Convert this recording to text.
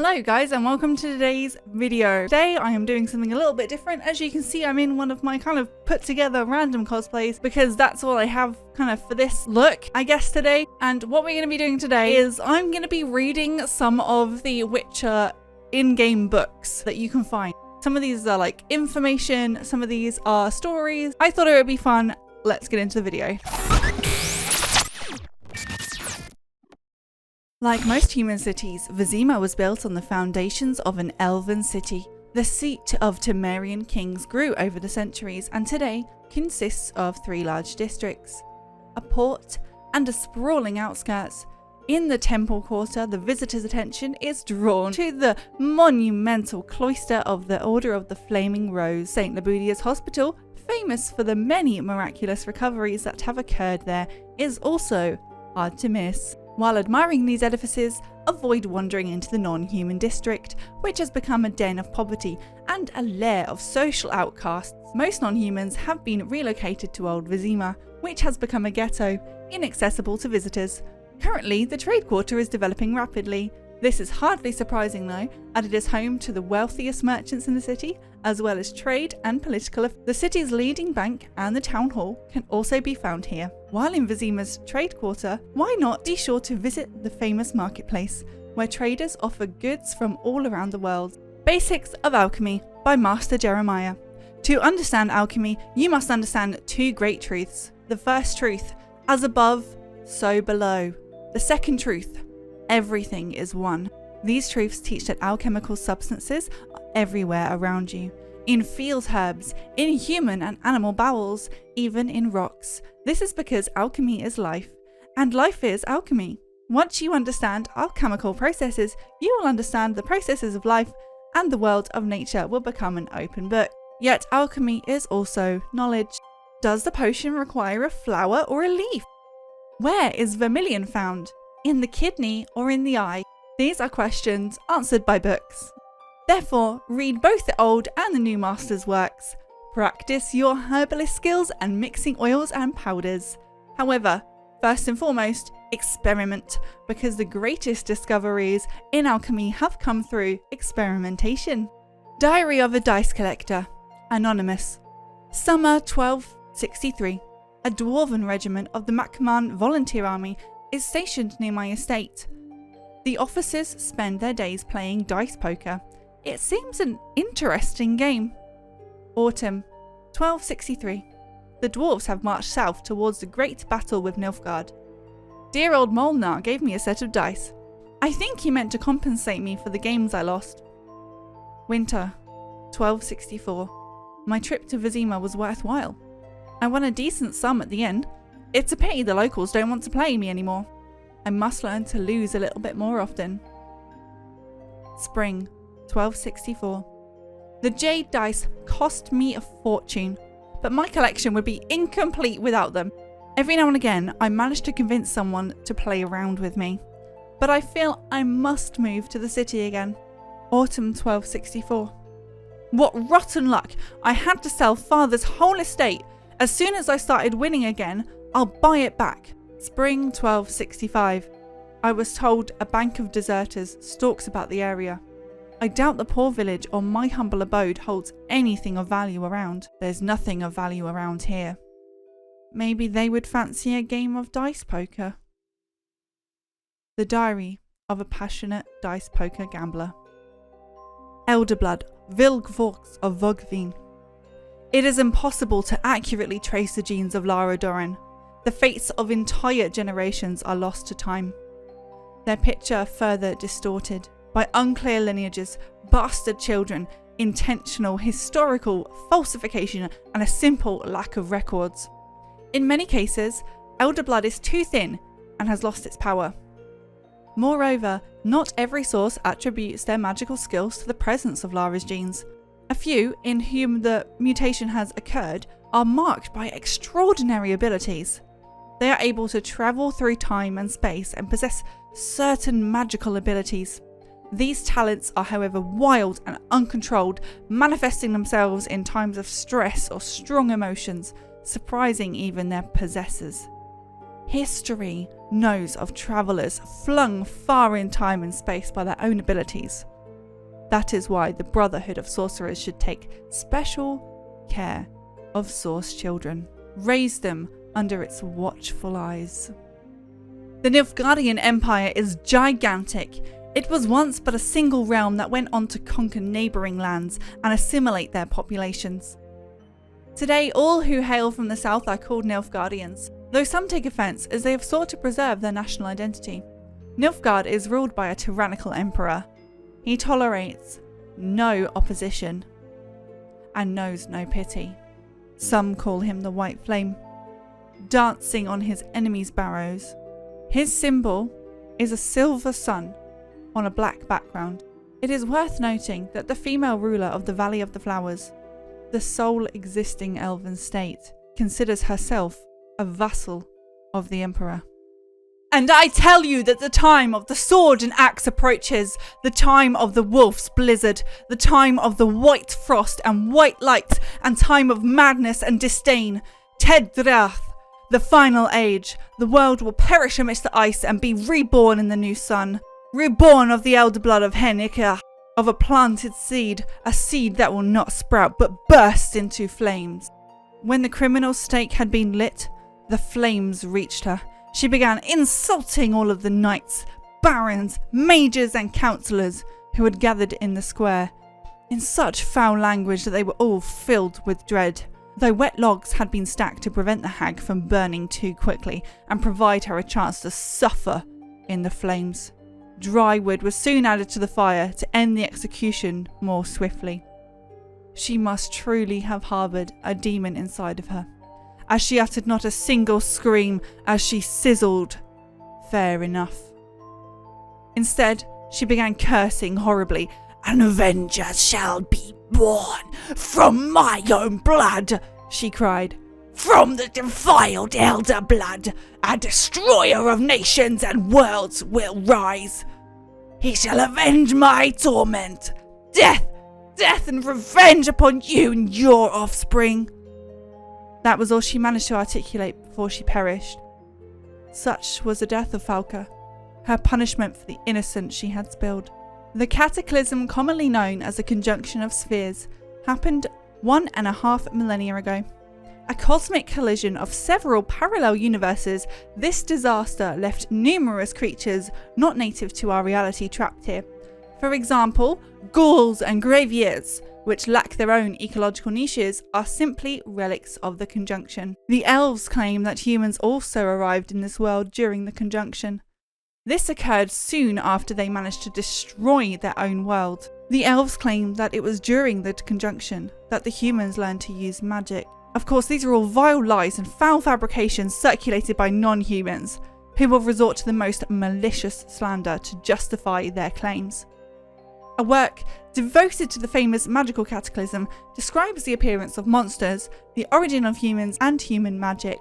Hello guys and welcome to today's video. Today I am doing something a little bit different. As you can see, I'm in one of my kind of put together random cosplays because that's all I have kind of for this look, I guess, today. And what we're going to be doing today is I'm going to be reading some of the Witcher in-game books that you can find. Some of these are like information, some of these are stories. I thought it would be fun. Let's get into the video. Like most human cities, Vizima was built on the foundations of an elven city. The seat of Temerian kings grew over the centuries and today consists of 3 large districts, a port and a sprawling outskirts. In the temple quarter, the visitor's attention is drawn to the monumental cloister of the Order of the Flaming Rose. St. Labudia's Hospital, famous for the many miraculous recoveries that have occurred there, is also hard to miss. While admiring these edifices, avoid wandering into the non-human district, which has become a den of poverty and a lair of social outcasts. Most non-humans have been relocated to Old Vizima, which has become a ghetto, inaccessible to visitors. Currently, the trade quarter is developing rapidly. This is hardly surprising though, as it is home to the wealthiest merchants in the city, as well as trade and political. The city's leading bank and the town hall can also be found here. While in Vizima's trade quarter, why not be sure to visit the famous marketplace, where traders offer goods from all around the world. Basics of Alchemy by Master Jeremiah. To understand alchemy, you must understand 2 great truths. The first truth, as above, so below. The second truth, everything is one. These truths teach that alchemical substances are everywhere around you. In field herbs, in human and animal bowels, even in rocks. This is because alchemy is life, and life is alchemy. Once you understand alchemical processes, you will understand the processes of life, and the world of nature will become an open book. Yet alchemy is also knowledge. Does the potion require a flower or a leaf? Where is vermilion found? In the kidney or in the eye? These are questions answered by books. Therefore, read both the old and the new master's works. Practice your herbalist skills and mixing oils and powders. However, first and foremost, experiment, because the greatest discoveries in alchemy have come through experimentation. Diary of a Dice Collector. Anonymous. Summer 1263. A dwarven regiment of the Macman Volunteer Army is stationed near my estate. The officers spend their days playing dice poker. It seems an interesting game. Autumn 1263. The dwarves have marched south towards the great battle with Nilfgaard. Dear old Molnar gave me a set of dice. I think he meant to compensate me for the games I lost. Winter 1264. My trip to Vizima was worthwhile. I won a decent sum at the end. It's a pity the locals don't want to play me anymore. I must learn to lose a little bit more often. Spring 1264. The jade dice cost me a fortune, but my collection would be incomplete without them. Every now and again, I manage to convince someone to play around with me, but I feel I must move to the city again. Autumn 1264. What rotten luck! I had to sell father's whole estate. As soon as I started winning again, I'll buy it back. Spring 1265. I was told a bank of deserters stalks about the area. I doubt the poor village or my humble abode holds anything of value around. There's nothing of value around here. Maybe they would fancy a game of dice poker. The Diary of a Passionate Dice Poker Gambler. Elderblood, Vilgvorks of Vogvin. It is impossible to accurately trace the genes of Lara Doran. The fates of entire generations are lost to time. Their picture further distorted by unclear lineages, bastard children, intentional historical falsification, and a simple lack of records. In many cases, Elderblood is too thin and has lost its power. Moreover, not every source attributes their magical skills to the presence of Lara's genes. A few, in whom the mutation has occurred, are marked by extraordinary abilities. They are able to travel through time and space and possess certain magical abilities. These talents are, however, wild and uncontrolled, manifesting themselves in times of stress or strong emotions, surprising even their possessors. History knows of travellers flung far in time and space by their own abilities, That is why the Brotherhood of Sorcerers should take special care of Source children, raise them under its watchful eyes. The Nilfgaardian Empire is gigantic. It was once but a single realm that went on to conquer neighbouring lands and assimilate their populations. Today, all who hail from the south are called Nilfgaardians, though some take offence as they have sought to preserve their national identity. Nilfgaard is ruled by a tyrannical emperor. He tolerates no opposition and knows no pity. Some call him the White Flame, dancing on his enemies' barrows. His symbol is a silver sun on a black background. It is worth noting that the female ruler of the Valley of the Flowers, the sole existing elven state, considers herself a vassal of the Emperor. And I tell you that the time of the sword and axe approaches, the time of the wolf's blizzard, the time of the white frost and white light, and time of madness and disdain. Tedrath, the final age. The world will perish amidst the ice and be reborn in the new sun. Reborn of the elder blood of Hennika, of a planted seed, a seed that will not sprout but burst into flames. When the criminal stake had been lit, the flames reached her. She began insulting all of the knights, barons, mages and councillors who had gathered in the square, in such foul language that they were all filled with dread. Though wet logs had been stacked to prevent the hag from burning too quickly and provide her a chance to suffer in the flames, dry wood was soon added to the fire to end the execution more swiftly. She must truly have harboured a demon inside of her, as she uttered not a single scream as she sizzled. Fair enough. Instead, she began cursing horribly. "An avenger shall be born from my own blood," she cried. "From the defiled elder blood, a destroyer of nations and worlds will rise. He shall avenge my torment. Death, death and revenge upon you and your offspring." That was all she managed to articulate before she perished. Such was the death of Falca, her punishment for the innocence she had spilled. The cataclysm, commonly known as the conjunction of spheres, happened 1.5 millennia ago. A cosmic collision of several parallel universes, this disaster left numerous creatures not native to our reality trapped here. For example, ghouls and graveyears, which lack their own ecological niches, are simply relics of the conjunction. The elves claim that humans also arrived in this world during the conjunction. This occurred soon after they managed to destroy their own world. The elves claim that it was during the conjunction that the humans learned to use magic. Of course, these are all vile lies and foul fabrications circulated by non-humans, who will resort to the most malicious slander to justify their claims. A work devoted to the famous magical cataclysm describes the appearance of monsters, the origin of humans and human magic.